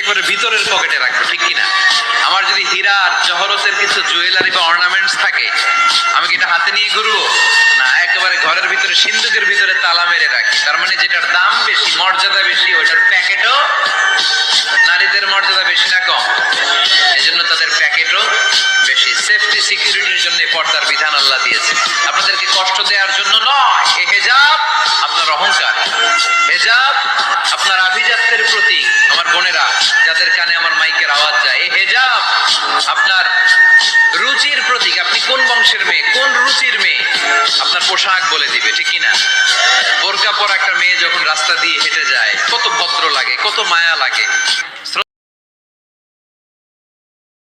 একবারে ভিতরের পকেটে রাখবো, ঠিক কিনা? আমার যদি হীরা আর জহরতের কিছু জুয়েলারি বা অর্নামেন্টস থাকে, আমি কি এটা হাতে নিয়ে ঘুরবো? না, একেবারে ঘরের ভিতরে সিন্ধুকের ভিতরে তালা মেরে রাখি। তার মানে যেটার দাম বেশি, মর্যাদা বেশি, ওইটার প্যাকেটও নারীদের মর্যাদা বেশি না কম? এজন্য তাদের প্যাকেটও বেশি। সেফটি সিকিউরিটির জন্য পর্দার বিধান আল্লাহ দিয়েছে, আপনাদেরকে কষ্ট দেওয়ার জন্য নয়। এই হেজাব আপনার অহংকার, হেজাব আপনার আভিজাত্যের প্রতীক। আমার বোনেরা যাদের কানে আমার মাইকের আওয়াজ যায়, এই হেজাব আপনার রুচির প্রতীক। আপনি কোন বংশের মেয়ে, কোন রুচির মেয়ে, আপনার পোশাক বলে দিবে, ঠিক কিনা? বোরকা পরা একটা মেয়ে যখন রাস্তা দিয়ে হেঁটে যায়, কত ভদ্র লাগে, কত মায়া লাগে।